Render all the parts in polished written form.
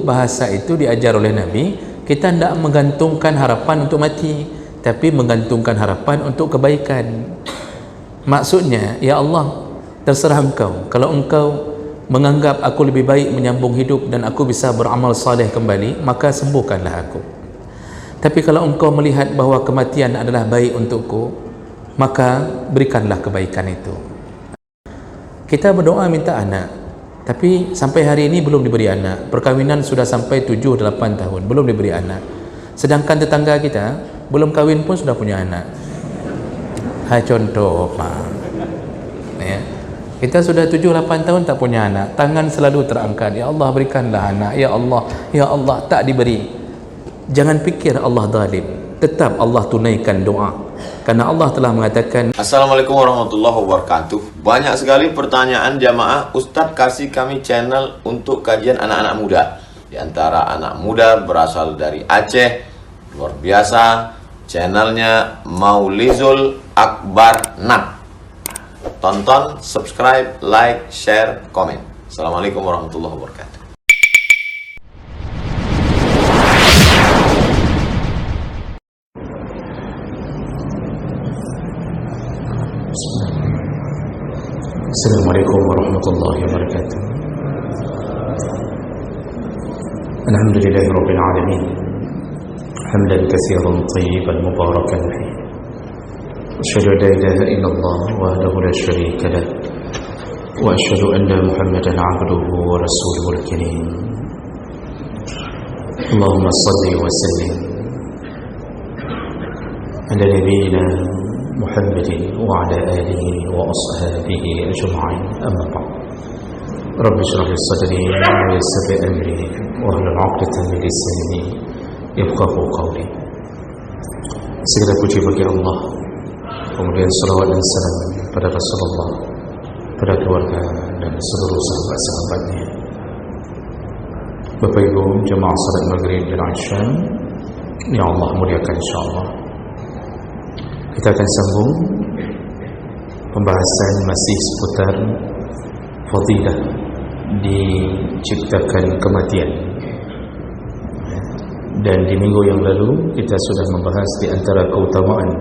bahasa itu diajar oleh Nabi, kita tidak menggantungkan harapan untuk mati, tapi menggantungkan harapan untuk kebaikan. Maksudnya, ya Allah, terserah engkau. Kalau engkau menganggap aku lebih baik menyambung hidup dan aku bisa beramal saleh kembali, maka sembuhkanlah aku. Tapi kalau engkau melihat bahawa kematian adalah baik untukku, maka berikanlah kebaikan itu. Kita berdoa minta anak, tapi sampai hari ini belum diberi anak. Perkahwinan sudah sampai 7-8 tahun, belum diberi anak. Sedangkan tetangga kita belum kahwin pun sudah punya anak. Contoh, Pak. Ya. Kita sudah 7-8 tahun tak punya anak, tangan selalu terangkat, ya Allah berikanlah anak, ya Allah, ya Allah, tak diberi. Jangan fikir Allah zalim, tetap Allah tunaikan doa, karena Allah telah mengatakan. Assalamualaikum warahmatullahi wabarakatuh. Banyak sekali pertanyaan jamaah, Ustadz kasih kami channel untuk kajian anak-anak muda. Di antara anak muda berasal dari Aceh, luar biasa, channelnya Maulizul Akbar Nak. Tonton, subscribe, like, share, komen. Assalamualaikum warahmatullahi wabarakatuh. Assalamualaikum warahmatullahi wabarakatuh. Alhamdulillahirabbil alamin. Hamdan katsiran thayyiban mubarakan fihi. Asyhadu an la ilaha illallah wahdahu la syarika lah wa asyhadu anna Muhammadan 'abduhu wa rasuluhul karim. Allahumma shalli wa sallim ala nabiyyina Muhammadin wa ala alihi wa ashabihi ajma'in. Amma ba'd. Rabbi shrah li sadri wa yassir li amri wa hlul 'uqdatam min lisani yafqahu qawli. Segala puji bagi Allah, kemudian salawat dan salam pada Rasulullah, pada keluarga dan seluruh sahabat-sahabatnya. Bapak Ibu jemaah salat Maghrib dan Isya yang Allah muliakan insyaallah, kita akan sambung pembahasan masih seputar fadilah diciptakan kematian. Dan di minggu yang lalu kita sudah membahas di antara keutamaan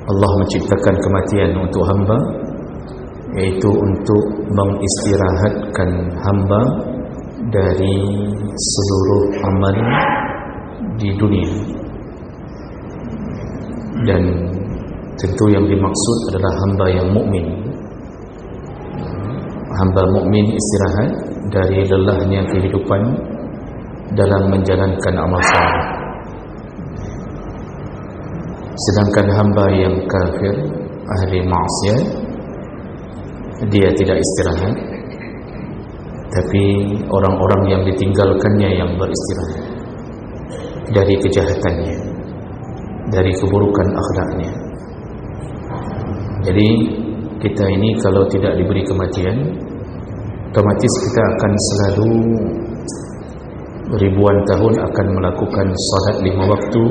Allah menciptakan kematian untuk hamba, yaitu untuk mengistirahatkan hamba dari seluruh amal di dunia. Dan tentu yang dimaksud adalah hamba yang mukmin. Hamba mukmin istirahat dari lelahnya kehidupan dalam menjalankan amal saleh. Sedangkan hamba yang kafir, ahli maksiat, dia tidak istirahat, tapi orang-orang yang ditinggalkannya yang beristirahat dari kejahatannya, dari keburukan akhlaknya. Jadi kita ini kalau tidak diberi kematian, otomatis kita akan selalu ribuan tahun akan melakukan salat 5 waktu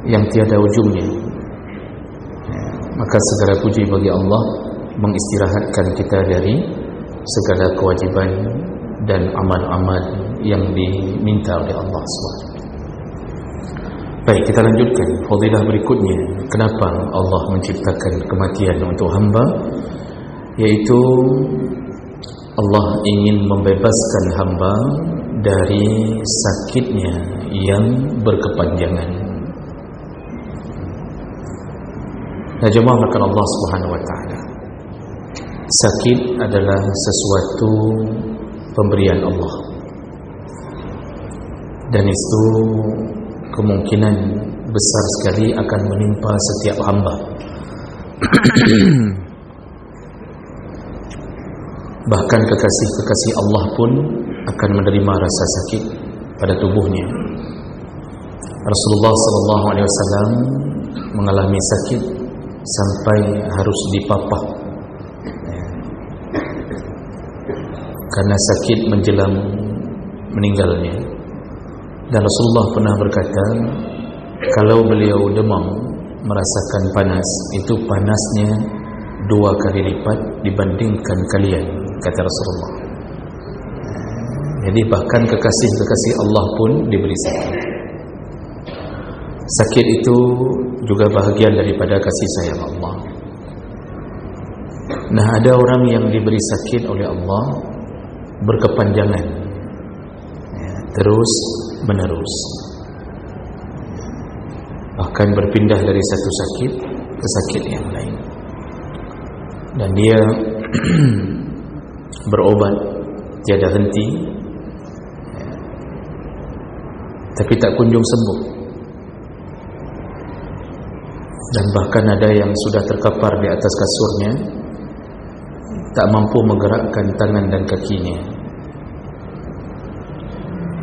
yang tiada ujungnya. Maka segala puji bagi Allah mengistirahatkan kita dari segala kewajiban dan amal-amal yang diminta oleh Allah SWT. Baik, kita lanjutkan fadilah berikutnya. Kenapa Allah menciptakan kematian untuk hamba? Yaitu Allah ingin membebaskan hamba dari sakitnya yang berkepanjangan. Nah, jemaah makan Allah Subhanahu wa taala. Sakit adalah sesuatu pemberian Allah. Dan itu kemungkinan besar sekali akan menimpa setiap hamba. Bahkan kekasih-kekasih Allah pun akan menerima rasa sakit pada tubuhnya. Rasulullah SAW mengalami sakit sampai harus dipapah karena sakit menjelang meninggalnya. Dan Rasulullah pernah berkata, kalau beliau demam merasakan panas, itu panasnya 2 kali lipat dibandingkan kalian, kata Rasulullah. Jadi bahkan kekasih-kekasih Allah pun diberi sakit. Sakit itu juga bahagian daripada kasih sayang Allah. Nah, ada orang yang diberi sakit oleh Allah berkepanjangan, terus menerus, bahkan berpindah dari satu sakit ke sakit yang lain, dan dia berobat tiada henti, tapi tak kunjung sembuh. Dan bahkan ada yang sudah terkapar di atas kasurnya, tak mampu menggerakkan tangan dan kakinya.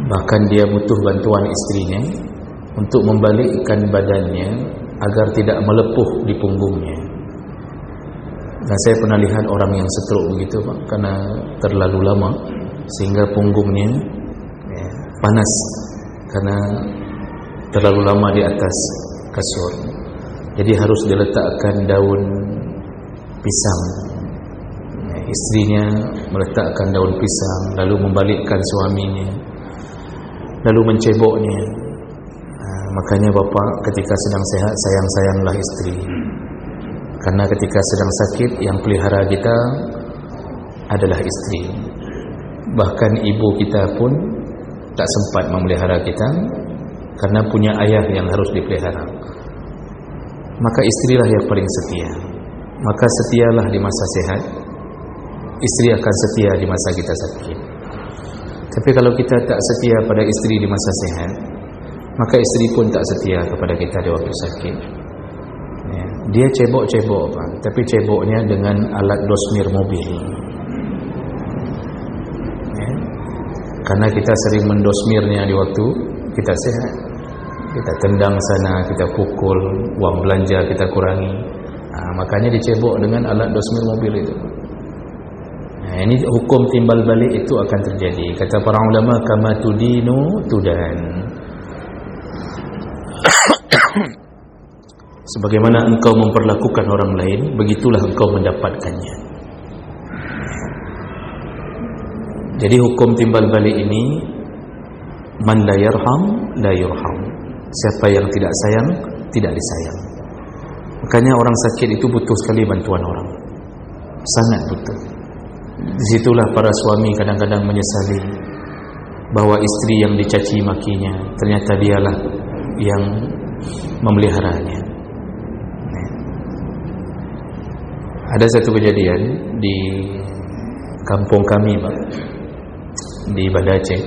Bahkan dia butuh bantuan istrinya untuk membalikkan badannya agar tidak melepuh di punggungnya. Dan saya pernah lihat orang yang stroke begitu, Pak, karena terlalu lama sehingga punggungnya panas karena terlalu lama di atas kasur. Jadi harus diletakkan daun pisang. Istrinya meletakkan daun pisang, lalu membalikkan suaminya, lalu menceboknya. Makanya bapa ketika sedang sehat, sayang-sayanglah istri. Karena ketika sedang sakit, yang pelihara kita adalah istri. Bahkan ibu kita pun tak sempat memelihara kita, karena punya ayah yang harus dipelihara. Maka istrilah yang paling setia. Maka setialah di masa sehat, istri akan setia di masa kita sakit. Tapi kalau kita tak setia pada istri di masa sehat, maka istri pun tak setia kepada kita di waktu sakit. Dia cebok-cebok, Pak, tapi ceboknya dengan alat dosmir mobil. Karena kita sering mendosmirnya di waktu kita sehat. Kita tendang sana, kita pukul, uang belanja kita kurangi. Makanya dicebok dengan alat dosmir mobil itu. Ini hukum timbal balik itu akan terjadi. Kata para ulama, kama tudinu tudan. Sebagaimana engkau memperlakukan orang lain, begitulah engkau mendapatkannya. Jadi hukum timbal balik ini, man la yarham la yurham. Siapa yang tidak sayang, tidak disayang. Makanya orang sakit itu butuh sekali bantuan orang, sangat butuh. Disitulah para suami kadang-kadang menyesali bahwa istri yang dicaci makinya ternyata dialah yang memeliharanya. Ada satu kejadian di kampung kami, Pak, di Banda Aceh.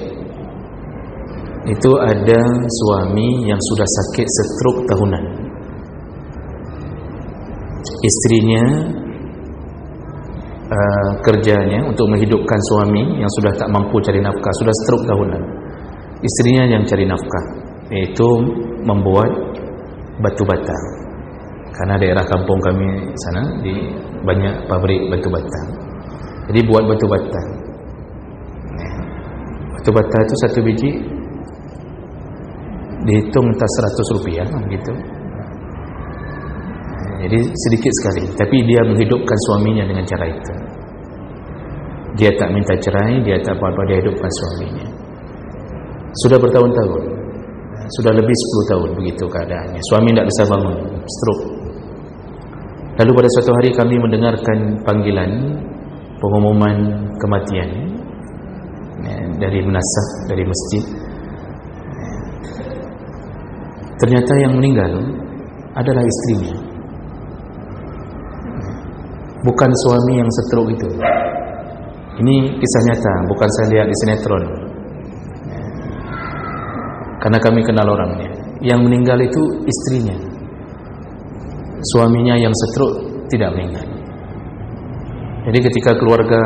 Itu ada suami yang sudah sakit stroke tahunan. Istrinya kerjanya untuk menghidupkan suami yang sudah tak mampu cari nafkah, sudah stroke tahunan. Istrinya yang cari nafkah, yaitu membuat batu bata. Karena daerah kampung kami sana di banyak pabrik batu bata. Jadi buat batu bata. Batu bata itu satu biji dihitung entah 100 rupiah gitu. Jadi sedikit sekali, tapi dia menghidupkan suaminya dengan cara itu. Dia tak minta cerai, dia tak apa-apa, dia hidupkan suaminya. Sudah bertahun-tahun, sudah lebih 10 tahun begitu keadaannya. Suami tidak bisa bangun, stroke. Lalu pada suatu hari kami mendengarkan panggilan pengumuman kematian dari menasah, dari masjid. Ternyata yang meninggal adalah istrinya, bukan suami yang stroke itu. Ini kisah nyata, bukan saya lihat di sinetron. Karena kami kenal orangnya. Yang meninggal itu istrinya. Suaminya yang stroke tidak meninggal. Jadi ketika keluarga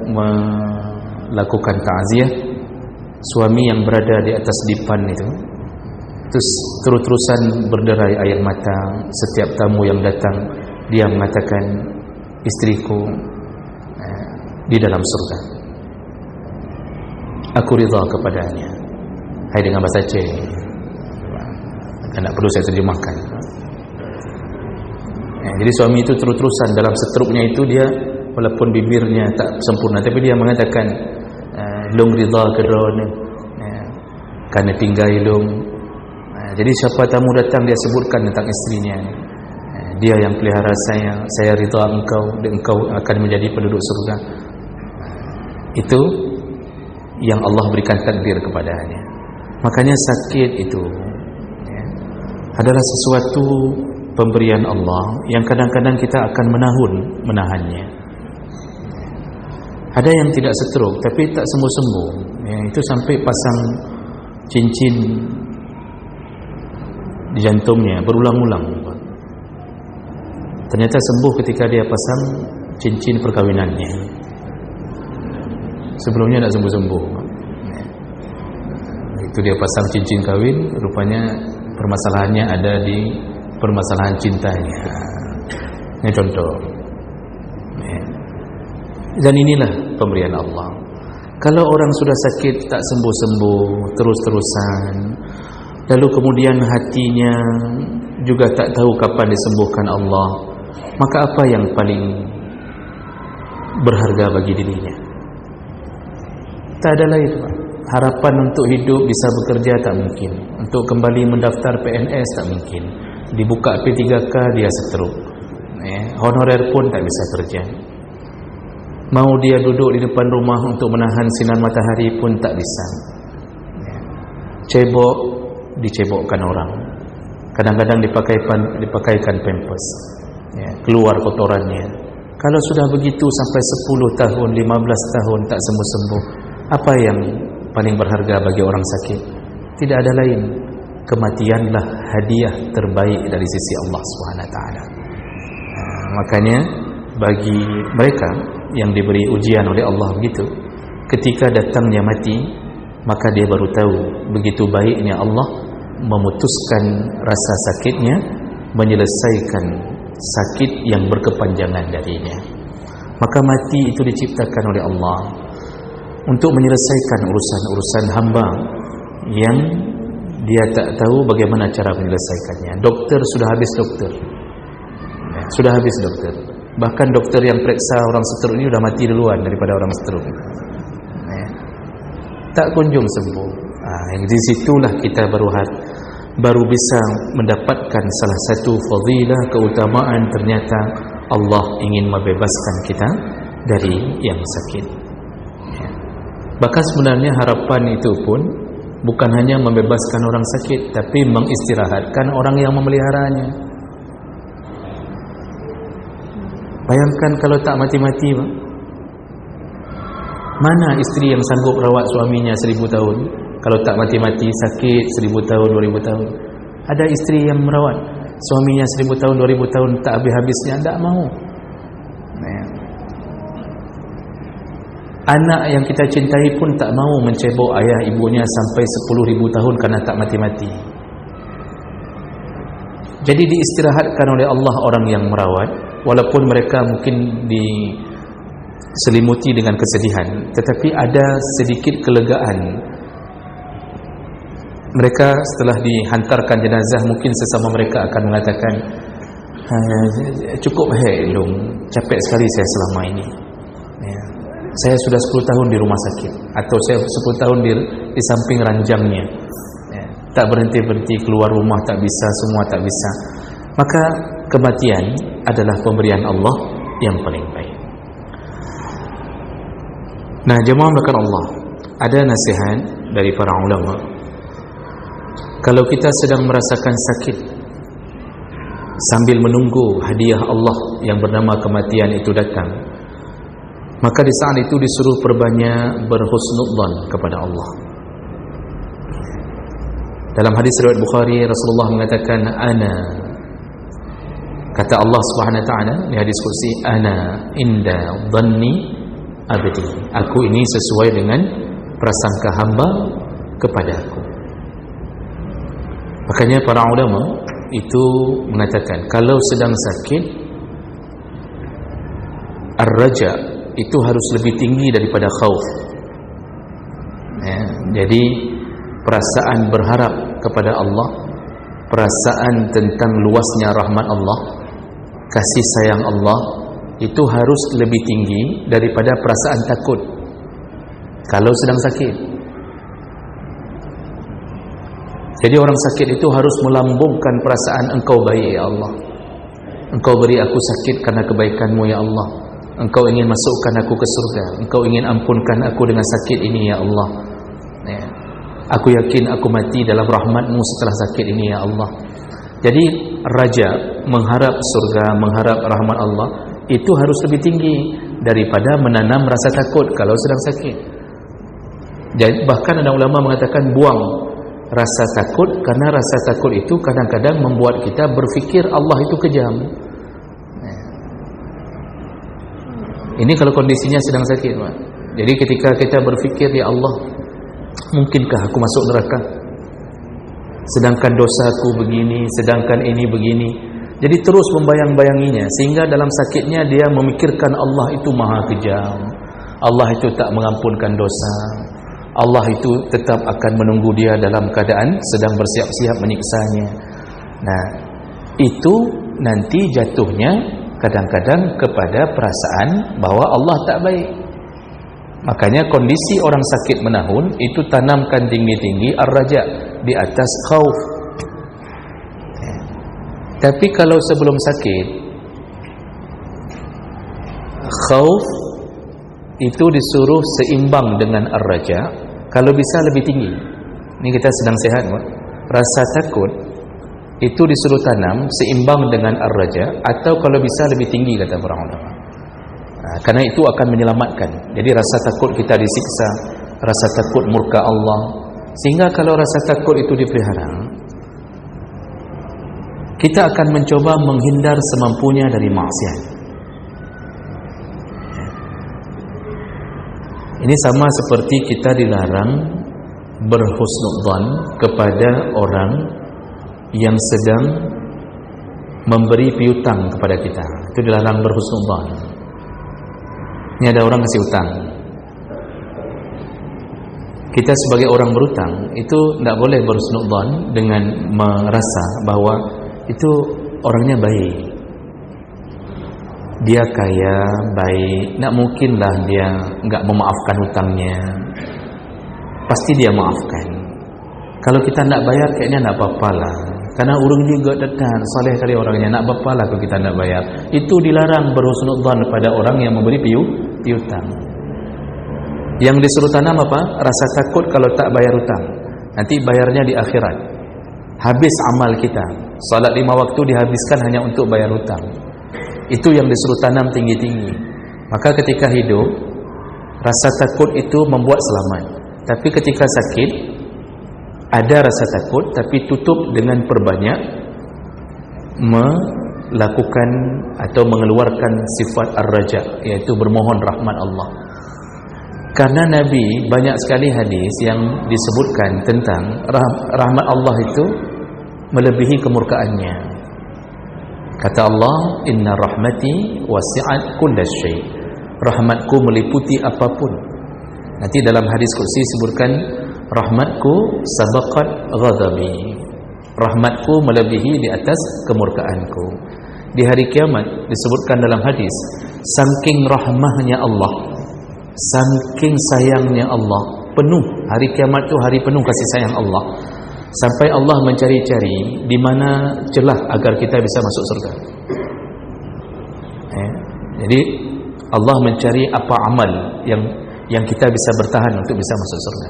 melakukan takziah, suami yang berada di atas dipan itu terus terus-terusan berderai air mata. Setiap tamu yang datang, dia mengatakan, istriku di dalam surga, aku ridha kepadanya. Hai, dengan bahasa Aceh, tak perlu saya terjemahkan. Jadi suami itu terus-terusan dalam stroke-nya itu, dia walaupun bibirnya tak sempurna, tapi dia mengatakan long rida kedrone kerana tinggal long. Jadi siapa tamu datang dia sebutkan tentang isterinya, dia yang pelihara saya rida engkau dan engkau akan menjadi penduduk surga. Itu yang Allah berikan takdir kepadanya. Makanya sakit itu adalah sesuatu pemberian Allah yang kadang-kadang kita akan menahannya. Ada yang tidak stroke tapi tak sembuh-sembuh, itu sampai pasang cincin di jantungnya berulang-ulang. Ternyata sembuh ketika dia pasang cincin perkahwinannya. Sebelumnya tak sembuh-sembuh. Itu dia pasang cincin kahwin, rupanya permasalahannya ada di permasalahan cintanya. Ini contoh. Dan inilah pemberian Allah. Kalau orang sudah sakit tak sembuh-sembuh terus-terusan, lalu kemudian hatinya juga tak tahu kapan disembuhkan Allah, maka apa yang paling berharga bagi dirinya? Tak ada lain. Harapan untuk hidup bisa bekerja tak mungkin, untuk kembali mendaftar PNS tak mungkin, dibuka P3K dia stroke, honorer pun tak bisa kerja, mau dia duduk di depan rumah untuk menahan sinar matahari pun tak bisa, cebok dicebokkan orang, kadang-kadang dipakaikan pampers, keluar kotorannya. Kalau sudah begitu sampai 10 tahun 15 tahun tak sembuh-sembuh, apa yang paling berharga bagi orang sakit? Tidak ada lain, kematianlah hadiah terbaik dari sisi Allah SWT. Makanya bagi mereka yang diberi ujian oleh Allah begitu, ketika datangnya mati, maka dia baru tahu begitu baiknya Allah memutuskan rasa sakitnya, menyelesaikan sakit yang berkepanjangan darinya. Maka mati itu diciptakan oleh Allah untuk menyelesaikan urusan-urusan hamba yang dia tak tahu bagaimana cara menyelesaikannya. Doktor sudah habis doktor, sudah habis doktor. Bahkan doktor yang periksa orang stroke ini sudah mati duluan daripada orang stroke. Tak kunjung sembuh. Di situlah kita baru bisa mendapatkan salah satu fadilah, keutamaan. Ternyata Allah ingin membebaskan kita dari yang sakit. Bahkan sebenarnya harapan itu pun bukan hanya membebaskan orang sakit, tapi mengistirahatkan orang yang memeliharanya. Bayangkan kalau tak mati-mati, mana isteri yang sanggup rawat suaminya 1000 tahun? Kalau tak mati-mati, sakit 1000 tahun, 2000 tahun. Ada isteri yang merawat suaminya 1000 tahun, 2000 tahun tak habis-habisnya, tak mau. Anak yang kita cintai pun tak mau mencebok ayah ibunya sampai 10,000 tahun kerana tak mati-mati. Jadi diistirahatkan oleh Allah orang yang merawat, walaupun mereka mungkin diselimuti dengan kesedihan, tetapi ada sedikit kelegaan. Mereka setelah dihantarkan jenazah, mungkin sesama mereka akan mengatakan, cukup long, capek sekali saya selama ini. Saya sudah 10 tahun di rumah sakit, atau saya 10 tahun di samping ranjangnya, tak berhenti-berhenti, keluar rumah tak bisa, semua tak bisa. Maka kematian adalah pemberian Allah yang paling baik. Nah, jemaah melakukan Allah, ada nasihat dari para ulama. Kalau kita sedang merasakan sakit sambil menunggu hadiah Allah yang bernama kematian itu datang, maka di saat itu disuruh perbanyak berhusnudzan kepada Allah. Dalam hadis riwayat Bukhari, Rasulullah mengatakan, kata Allah Subhanahu wa taala di hadis kursi, ana inda dhanni abdi, aku ini sesuai dengan prasangka hamba kepadaku. Makanya para ulama itu mengatakan, kalau sedang sakit, ar-raja itu harus lebih tinggi daripada khauf. Jadi perasaan berharap kepada Allah, perasaan tentang luasnya rahmat Allah, kasih sayang Allah, itu harus lebih tinggi daripada perasaan takut. kalau sedang sakit. Jadi orang sakit itu harus melambungkan perasaan engkau baik ya Allah, engkau beri aku sakit karena kebaikanmu ya Allah, engkau ingin masukkan aku ke surga, engkau ingin ampunkan aku dengan sakit ini ya Allah, ya. Aku yakin aku mati dalam rahmatmu setelah sakit ini ya Allah. Jadi raja mengharap surga, mengharap rahmat Allah itu harus lebih tinggi daripada menanam rasa takut kalau sedang sakit. Jadi bahkan ada ulama mengatakan buang rasa takut, karena rasa takut itu kadang-kadang membuat kita berfikir Allah itu kejam. Ini kalau kondisinya sedang sakit, Pak. Jadi ketika kita berfikir, ya Allah, mungkinkah aku masuk neraka? Sedangkan dosaku begini, sedangkan ini begini. Jadi terus membayang-bayanginya, sehingga dalam sakitnya dia memikirkan Allah itu maha kejam, Allah itu tak mengampunkan dosa, Allah itu tetap akan menunggu dia dalam keadaan sedang bersiap-siap menyiksanya. Nah, itu nanti jatuhnya kadang-kadang kepada perasaan bahwa Allah tak baik. Makanya kondisi orang sakit menahun itu tanamkan tinggi-tinggi ar-raja di atas khauf. Tapi kalau sebelum sakit, khauf itu disuruh seimbang dengan ar-raja, kalau bisa lebih tinggi. Ini kita sedang sehat, Pak. Rasa takut itu disuruh tanam seimbang dengan ar-raja, atau kalau bisa lebih tinggi, kata para ulama. Karena itu akan menyelamatkan. Jadi rasa takut kita disiksa, rasa takut murka Allah, sehingga kalau rasa takut itu dipelihara, kita akan mencoba menghindar semampunya dari maksiat. Ini sama seperti kita dilarang berhusnudzan kepada orang yang sedang memberi piutang kepada kita. Itu dilarang berhusnudzan. Ini ada orang kasih utang, kita sebagai orang berutang itu tidak boleh berhusnudzan dengan merasa bahwa itu orangnya baik, dia kaya, baik, tak mungkinlah dia enggak memaafkan hutangnya, pasti dia maafkan. Kalau kita nak bayar kayaknya tak apa-apa lah, karena orang juga datang soleh kali orangnya, nak apa-apa lah kalau kita nak bayar. Itu dilarang berhusnudzan pada orang yang memberi piutang. Yang disuruh tanam apa? Rasa takut kalau tak bayar hutang, nanti bayarnya di akhirat, habis amal kita. Salat 5 waktu dihabiskan hanya untuk bayar hutang. Itu yang disuruh tanam tinggi-tinggi. Maka ketika hidup, rasa takut itu membuat selamat. Tapi ketika sakit, ada rasa takut, tapi tutup dengan perbanyak melakukan atau mengeluarkan sifat ar-raja, yaitu bermohon rahmat Allah. Karena Nabi banyak sekali hadis yang disebutkan tentang rahmat Allah itu melebihi kemurkaannya. Kata Allah, inna rahmati wasi'at kullasyai, rahmatku meliputi apapun. Nanti dalam hadis qudsi disebutkan, rahmatku sabaqat ghadabi, rahmatku melebihi di atas kemurkaanku. Di hari kiamat disebutkan dalam hadis, saking rahmahnya Allah, saking sayangnya Allah, penuh hari kiamat itu hari penuh kasih sayang Allah, sampai Allah mencari-cari di mana celah agar kita bisa masuk surga. Jadi Allah mencari apa amal yang kita bisa bertahan untuk bisa masuk surga.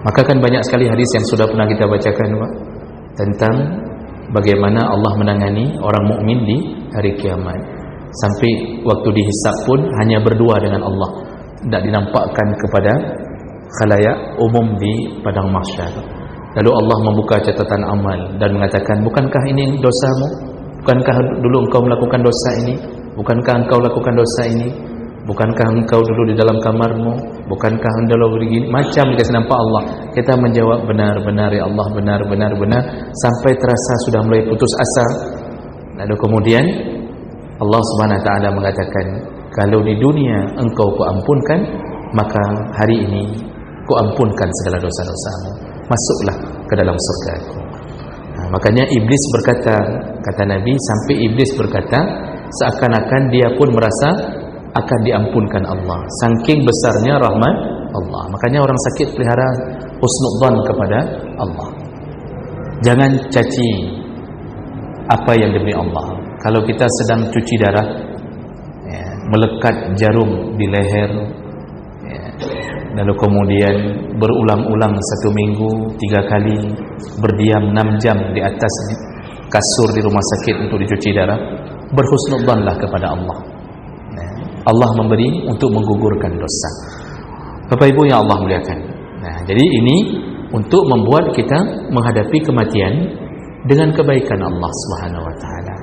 Maka kan banyak sekali hadis yang sudah pernah kita bacakan, Pak, tentang bagaimana Allah menangani orang mukmin di hari kiamat. Sampai waktu dihisab pun hanya berdua dengan Allah, tidak dinampakkan kepada khalayak umum di padang mahsyar. Lalu Allah membuka catatan amal dan mengatakan, bukankah ini dosamu? Bukankah dulu engkau melakukan dosa ini? Bukankah engkau lakukan dosa ini? Bukankah engkau dulu di dalam kamarmu? Bukankah anda lalu begini? Macam kita nampak Allah. Kita menjawab, benar-benar ya Allah, benar-benar benar, sampai terasa sudah mulai putus asa. Lalu kemudian Allah Subhanahu wa taala mengatakan, kalau di dunia engkau kuampunkan, maka hari ini kuampunkan segala dosa-dosamu, masuklah ke dalam surgaku. Makanya iblis berkata, kata Nabi, sampai iblis berkata seakan-akan dia pun merasa akan diampunkan Allah. Saking besarnya rahmat Allah. Makanya orang sakit pelihara husnudzan kepada Allah. Jangan caci apa yang diberi Allah. Kalau kita sedang cuci darah, melekat jarum di leher, lalu kemudian berulang-ulang 1 minggu 3 kali, berdiam 6 jam di atas kasur di rumah sakit untuk dicuci darah, berhusnudzanlah kepada Allah. Allah memberi untuk menggugurkan dosa. Bapak Ibu yang Allah muliakan. Jadi ini untuk membuat kita menghadapi kematian dengan kebaikan Allah Subhanahu wa taala.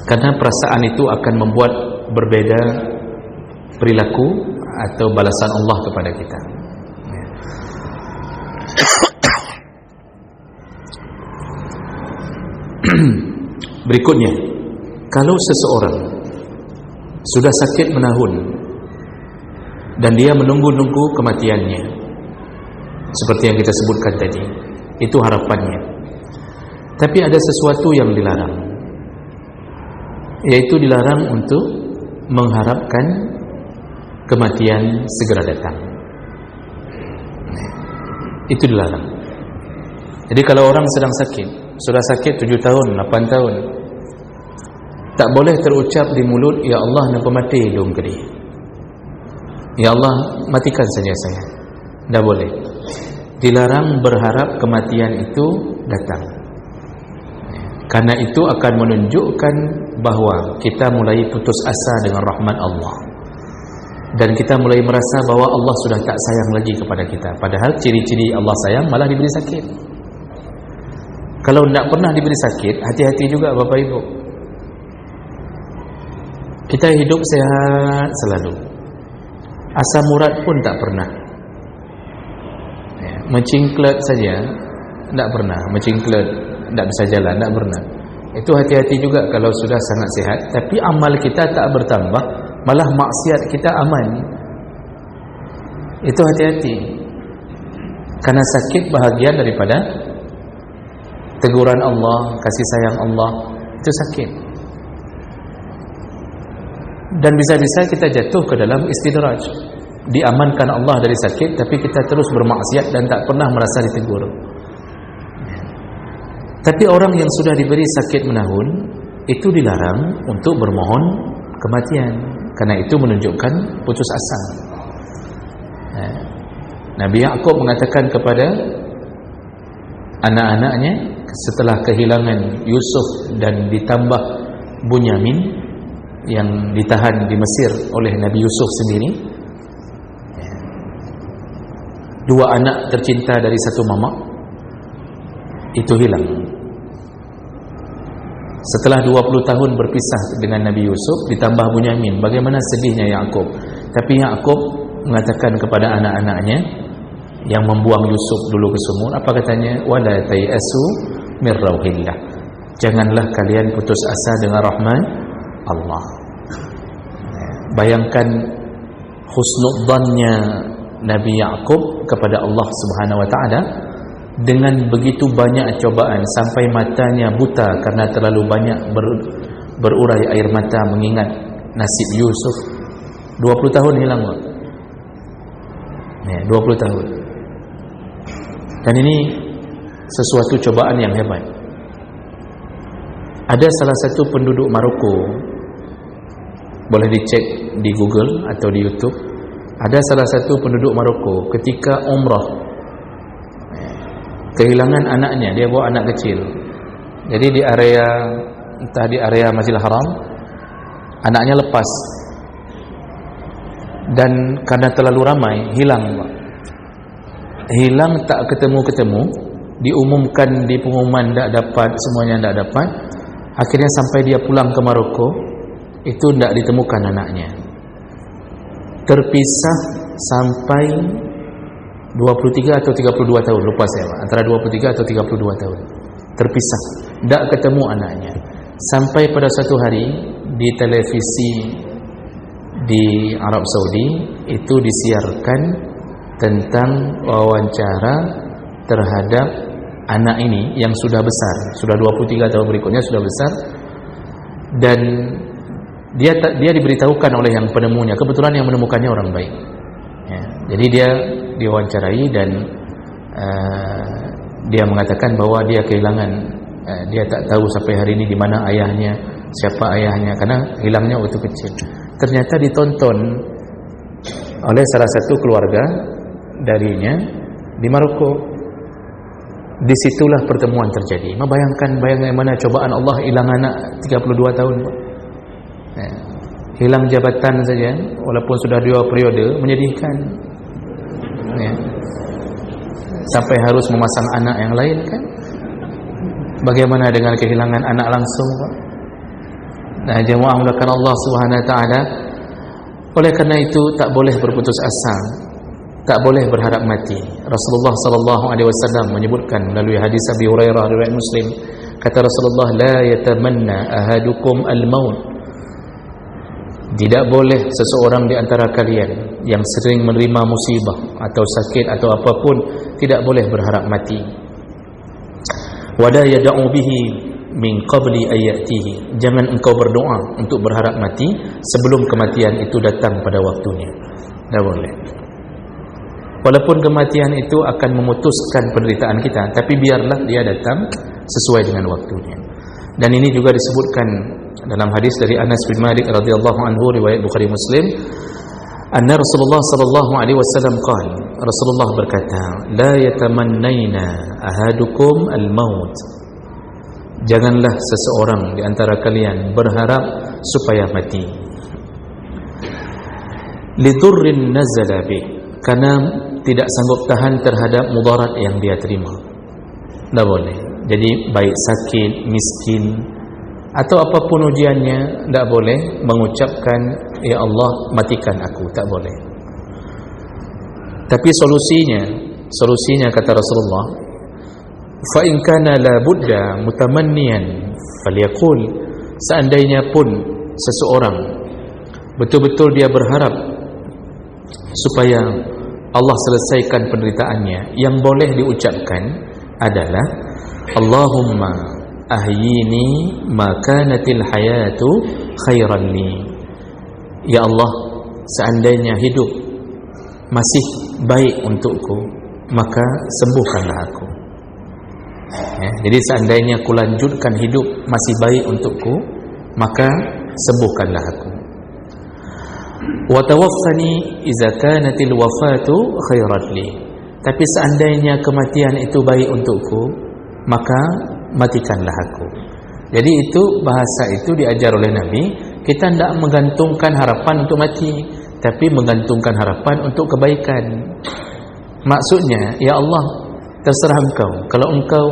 Karena perasaan itu akan membuat berbeda perilaku atau balasan Allah kepada kita. Berikutnya, kalau seseorang sudah sakit menahun dan dia menunggu-nunggu kematiannya, seperti yang kita sebutkan tadi, itu harapannya. Tapi ada sesuatu yang dilarang, yaitu dilarang untuk mengharapkan kematian segera datang. Itu dilarang. Jadi kalau orang sedang sakit, sudah sakit 7 tahun, 8 tahun, tak boleh terucap di mulut, ya Allah nampak mati hidung ke dia, ya Allah matikan saja saya. Tak boleh. Dilarang berharap kematian itu datang, karena itu akan menunjukkan bahawa kita mulai putus asa dengan rahmat Allah, dan kita mulai merasa bahawa Allah sudah tak sayang lagi kepada kita. Padahal ciri-ciri Allah sayang malah diberi sakit. Kalau tidak pernah diberi sakit, hati-hati juga Bapak Ibu. Kita hidup sehat selalu, asam urat pun tak pernah, mencingklet saja tak pernah, mencingklet tak bisa jalan, tak pernah. Itu hati-hati juga kalau sudah sangat sehat. Tapi amal kita tak bertambah, malah maksiat kita aman. Itu hati-hati. Karena sakit bahagian daripada teguran Allah, kasih sayang Allah. Itu sakit. Dan bisa-bisa kita jatuh ke dalam istidraj. Diamankan Allah dari sakit, tapi kita terus bermaksiat dan tak pernah merasa ditegur. Tapi orang yang sudah diberi sakit menahun, itu dilarang untuk bermohon kematian, karena itu menunjukkan putus asa. Nabi Ya'qub mengatakan kepada anak-anaknya setelah kehilangan Yusuf dan ditambah Bunyamin yang ditahan di Mesir oleh Nabi Yusuf sendiri, 2 anak tercinta dari satu mama itu hilang. Setelah 20 tahun berpisah dengan Nabi Yusuf ditambah Bunyamin, bagaimana sedihnya Ya'qub. Tapi Ya'qub mengatakan kepada anak-anaknya yang membuang Yusuf dulu ke sumur, apa katanya? Wala tayasu mir rauhillah, janganlah kalian putus asa dengan rahmat Allah. Bayangkan husnudzannya Nabi Ya'qub kepada Allah Subhanahu wa taala, dengan begitu banyak cobaan sampai matanya buta karena terlalu banyak berurai air mata mengingat nasib Yusuf. 20 tahun hilang, 20 tahun. Dan ini sesuatu cobaan yang hebat. Ada salah satu penduduk Maroko, boleh dicek di Google atau di YouTube. Ada salah satu penduduk Maroko ketika umrah kehilangan anaknya. Dia bawa anak kecil. Jadi di area, entah di area Masjidil Haram, anaknya lepas, dan karena terlalu ramai hilang. Hilang tak ketemu-ketemu, diumumkan di pengumuman tak dapat, semuanya tak dapat. Akhirnya sampai dia pulang ke Maroko, itu tak ditemukan anaknya. Terpisah sampai 23 atau 32 tahun, lupa saya, antara 23 atau 32 tahun terpisah, tak ketemu anaknya. Sampai pada satu hari di televisi di Arab Saudi itu disiarkan tentang wawancara terhadap anak ini yang sudah besar, sudah 23 tahun berikutnya sudah besar, dan dia diberitahukan oleh yang penemunya, kebetulan yang menemukannya orang baik. Ya, jadi dia diwawancarai dan dia mengatakan bahwa dia kehilangan, dia tak tahu sampai hari ini di mana ayahnya, siapa ayahnya, karena hilangnya waktu kecil. Ternyata ditonton oleh salah satu keluarga darinya di Maroko. Disitulah pertemuan terjadi. Bayangkan mana cobaan Allah, hilang anak 32 tahun. Hilang jabatan saja, walaupun sudah 2 periode, menyedihkan. Sampai harus memasang anak yang lain kan. Bagaimana dengan kehilangan anak langsung, Pak? Nah, jemaah mulakan Allah Subhanahu wa taala. Oleh karena itu tak boleh berputus asa, tak boleh berharap mati. Rasulullah sallallahu alaihi wasallam menyebutkan melalui hadis Abi Hurairah riwayat Muslim, kata Rasulullah, la yatamanna ahadukum al-maut. Tidak boleh seseorang di antara kalian yang sering menerima musibah atau sakit atau apapun, tidak boleh berharap mati. Wala yad'u bihi min qabli ayatihi. Jangan engkau berdoa untuk berharap mati sebelum kematian itu datang pada waktunya. Tidak boleh. Walaupun kematian itu akan memutuskan penderitaan kita, tapi biarlah dia datang sesuai dengan waktunya. Dan ini juga disebutkan dalam hadis dari Anas bin Malik radhiyallahu anhu riwayat Bukhari Muslim, anna Rasulullah sallallahu alaihi wasallam qala, Rasulullah berkata, la yatamannaina ahadukum al-maut. Janganlah seseorang di antara kalian berharap supaya mati. Lidurrin nazala bih, karena tidak sanggup tahan terhadap mudarat yang dia terima. Tak boleh. Jadi baik sakit, miskin, atau apapun ujiannya, tak boleh mengucapkan, ya Allah matikan aku, tak boleh. Tapi solusinya kata Rasulullah, fa in kana la budda mutamanniyan falyaqul. Seandainya pun seseorang betul-betul dia berharap supaya Allah selesaikan penderitaannya, yang boleh diucapkan adalah Allahumma ahyini ma kanatil hayatu khairan li. Ya Allah, seandainya hidup masih baik untukku, maka sembuhkanlah aku. Ya, jadi seandainya ku lanjutkan hidup masih baik untukku, maka sembuhkanlah aku. Wa tawaffani idza kanatil wafatu khairan li. Tapi seandainya kematian itu baik untukku, maka matikanlah aku. Jadi itu bahasa itu diajar oleh Nabi. Kita tidak menggantungkan harapan untuk mati, tapi menggantungkan harapan untuk kebaikan. Maksudnya, ya Allah, terserah engkau. Kalau engkau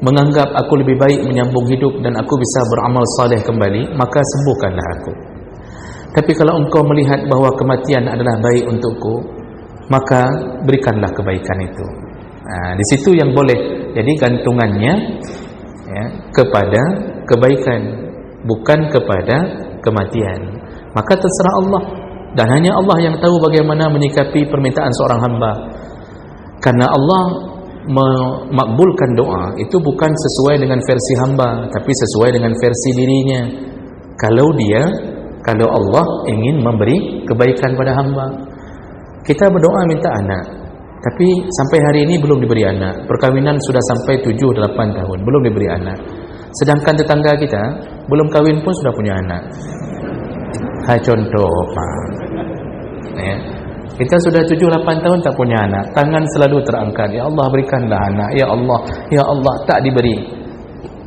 menganggap aku lebih baik menyambung hidup dan aku bisa beramal saleh kembali, maka sembuhkanlah aku. Tapi kalau engkau melihat bahawa kematian adalah baik untukku, maka berikanlah kebaikan itu. Di situ yang boleh. Jadi gantungannya ya, kepada kebaikan, bukan kepada kematian. Maka terserah Allah, dan hanya Allah yang tahu bagaimana menyikapi permintaan seorang hamba. Karena Allah memakbulkan doa itu bukan sesuai dengan versi hamba, tapi sesuai dengan versi dirinya. Kalau Allah ingin memberi kebaikan pada hamba, kita berdoa minta anak, tapi sampai hari ini belum diberi anak. Perkawinan sudah sampai 7-8 tahun belum diberi anak. Sedangkan tetangga kita belum kawin pun sudah punya anak. Contoh, Pak. Ya. Kita sudah 7-8 tahun tak punya anak. Tangan selalu terangkat, ya Allah berikanlah anak, ya Allah, tak diberi.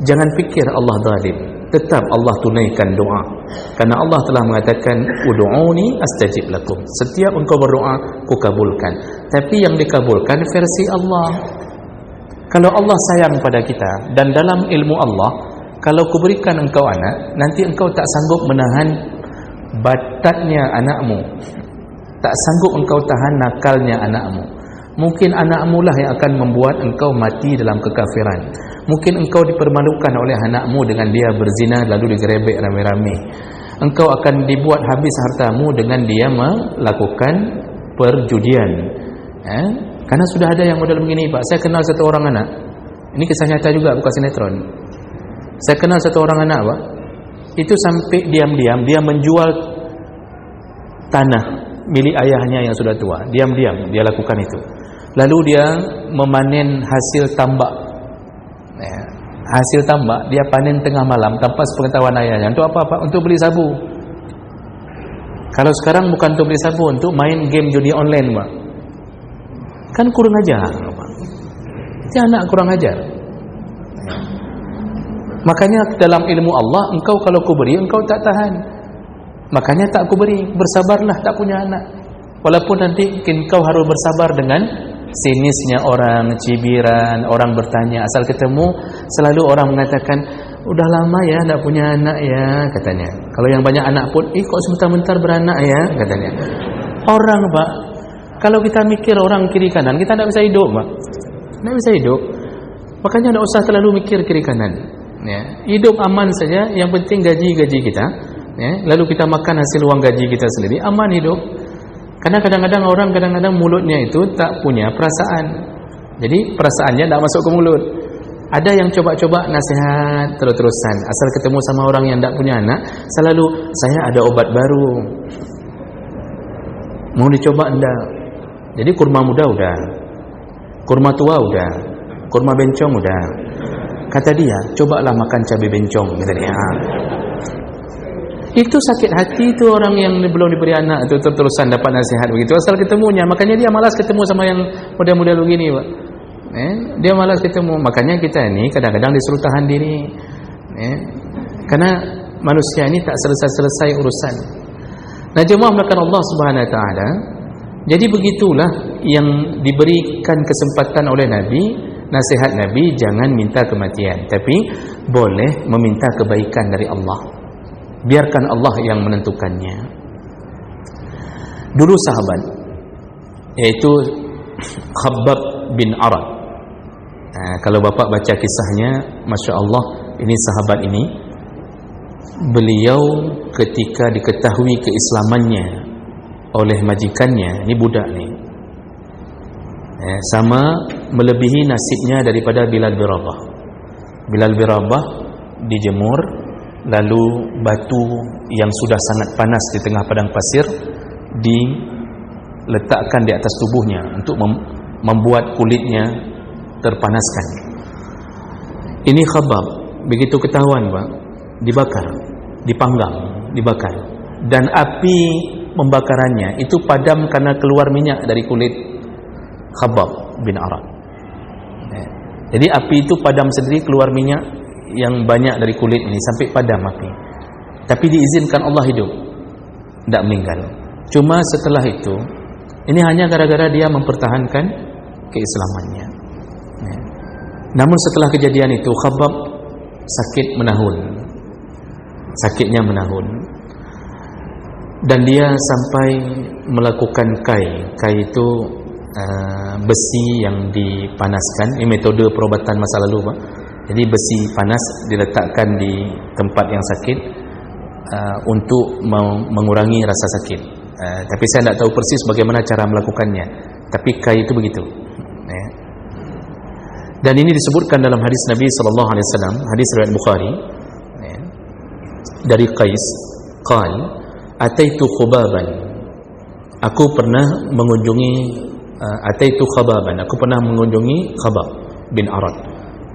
Jangan fikir Allah zalim. Tetap Allah tunaikan doa. Karena Allah telah mengatakan, ud'uni astajib lakum. Setiap engkau berdoa, ku kabulkan. Tapi yang dikabulkan versi Allah. Kalau Allah sayang pada kita, dan dalam ilmu Allah, kalau ku berikan engkau anak, nanti engkau tak sanggup menahan batatnya anakmu, tak sanggup engkau tahan nakalnya anakmu. Mungkin anakmu lah yang akan membuat engkau mati dalam kekafiran. Mungkin engkau dipermalukan oleh anakmu dengan dia berzina lalu digerebek rame-rame. Engkau akan dibuat habis hartamu dengan dia melakukan perjudian. Karena sudah ada yang model begini, Pak. Saya kenal satu orang anak. Ini kisah nyata juga, bukan sinetron. Saya kenal satu orang anak, Pak. itu sampai diam-diam dia menjual tanah milik ayahnya yang sudah tua. Diam-diam dia lakukan itu. Lalu dia memanen hasil tambak. Hasil tambak dia panen tengah malam tanpa sepengetahuan ayahnya. Untuk apa? Untuk beli sabu. Kalau sekarang bukan untuk beli sabu, untuk main game judi online, Pak. Kan kurang ajar, Pak. Itu anak kurang ajar. Makanya dalam ilmu Allah, engkau kalau ku beri, engkau tak tahan. Makanya tak ku beri. Bersabarlah tak punya anak. Walaupun nanti engkau harus bersabar dengan sinisnya orang, cibiran, orang bertanya. Asal ketemu, selalu orang mengatakan, udah lama ya tak punya anak ya, katanya. Kalau yang banyak anak pun, kok sebentar-bentar beranak ya, katanya. Orang, Pak, kalau kita mikir orang kiri kanan, kita tak bisa hidup, Pak. Tak bisa hidup. Makanya tak usah terlalu mikir kiri kanan. Ya, hidup aman saja, yang penting gaji kita, ya, lalu kita makan hasil uang gaji kita sendiri, aman hidup. Karena kadang-kadang orang mulutnya itu tak punya perasaan, jadi perasaannya tak masuk ke mulut. Ada yang coba-coba nasihat terus-terusan, asal ketemu sama orang yang tak punya anak, selalu saya ada obat baru, mau dicoba enggak? Jadi kurma muda udah, kurma tua udah, kurma bencong udah. Kata dia, cobalah makan cabai bencong, kata dia. Itu sakit hati itu orang yang belum diberi anak itu terus-terusan dapat nasihat begitu asal ketemunya. Makanya dia malas ketemu sama yang model-model begini, Pak. Dia malas ketemu. Makanya kita ini kadang-kadang disuruh tahan diri. Karena manusia ini tak selesai-selesai urusan. Nah, jemaah melakukan Allah Subhanahu wa taala. Jadi begitulah yang diberikan kesempatan oleh Nabi. Nasihat Nabi, jangan minta kematian, tapi boleh meminta kebaikan dari Allah. Biarkan Allah yang menentukannya. Dulu sahabat, yaitu Khabbab bin Arad. Kalau bapak baca kisahnya, Masya Allah, ini sahabat ini, beliau ketika diketahui keislamannya oleh majikannya, ini budak nih, sama melebihi nasibnya daripada Bilal bin Rabah. Bilal bin Rabah dijemur, lalu batu yang sudah sangat panas di tengah padang pasir diletakkan di atas tubuhnya untuk membuat kulitnya terpanaskan. Ini Khabbab begitu ketahuan, Pak, dibakar, dipanggang, dibakar, dan api membakarannya itu padam karena keluar minyak dari kulit Khabbab bin Arad. Jadi api itu padam sendiri, keluar minyak yang banyak dari kulit ini sampai padam api. Tapi diizinkan Allah hidup, tidak meninggal. Cuma setelah itu, ini hanya gara-gara dia mempertahankan keislamannya. Namun setelah kejadian itu, Khabbab sakit menahun, sakitnya menahun, dan dia sampai melakukan kai itu besi yang dipanaskan. Ini metode perubatan masa lalu, Pak. Jadi besi panas diletakkan di tempat yang sakit untuk mengurangi rasa sakit. Tapi saya tidak tahu persis bagaimana cara melakukannya. Tapi kai itu begitu. Dan ini disebutkan dalam hadis Nabi SAW, hadis riwayat Bukhari, dari Qais, qal, ataitu Khubaban, aku pernah mengunjungi ataitu Khababan, aku pernah mengunjungi Khabbab bin Arad,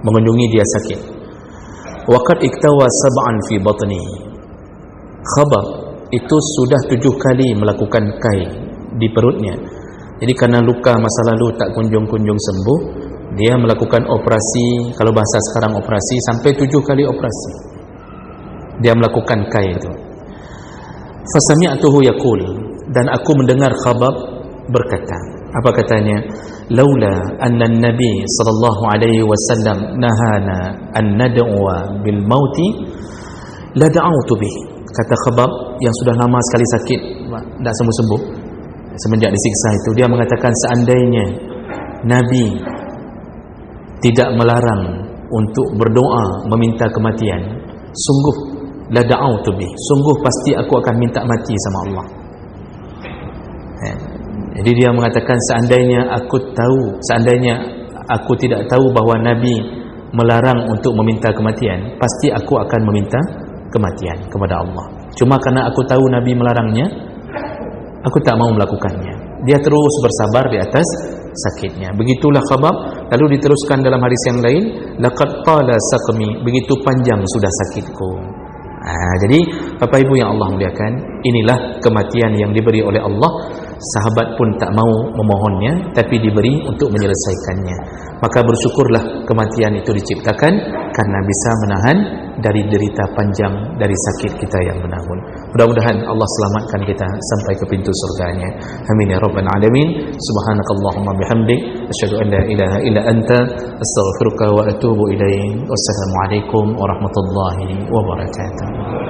mengunjungi dia sakit. Waqad iktawa sab'an fi batni. Khabbab itu sudah 7 kali melakukan kai di perutnya. Jadi karena luka masa lalu tak kunjung-kunjung sembuh, dia melakukan operasi, kalau bahasa sekarang operasi, sampai 7 kali operasi dia melakukan kai itu. Fasami'tuhu yaqul, dan aku mendengar Khabbab berkata, apa katanya? Laula anna an-nabi sallallahu alaihi wasallam nahana an nad'uwa bil mauti la da'awtu bih. Kata Khabbab yang sudah lama sekali sakit, tidak sembuh-sembuh semenjak disiksa itu, dia mengatakan seandainya Nabi tidak melarang untuk berdoa meminta kematian, sungguh la da'awtu bih, sungguh pasti aku akan minta mati sama Allah. Jadi dia mengatakan seandainya aku tidak tahu bahawa Nabi melarang untuk meminta kematian, pasti aku akan meminta kematian kepada Allah. Cuma karena aku tahu Nabi melarangnya, aku tak mau melakukannya. Dia terus bersabar di atas sakitnya. Begitulah Khabbab. Lalu diteruskan dalam hadis yang lain, laqad qala saqmi, begitu panjang sudah sakitku. Jadi Bapak Ibu yang Allah muliakan, inilah kematian yang diberi oleh Allah. Sahabat pun tak mau memohonnya, tapi diberi untuk menyelesaikannya. Maka bersyukurlah kematian itu diciptakan karena bisa menahan dari derita panjang dari sakit kita yang menahun. Mudah-mudahan Allah selamatkan kita sampai ke pintu surganya. Amin ya rabbal alamin. Subhanakallahumma bihamdik, asyhadu an la ilaha illa anta, astaghfiruka wa atubu ilaik. Wassalamualaikum warahmatullahi wabarakatuh.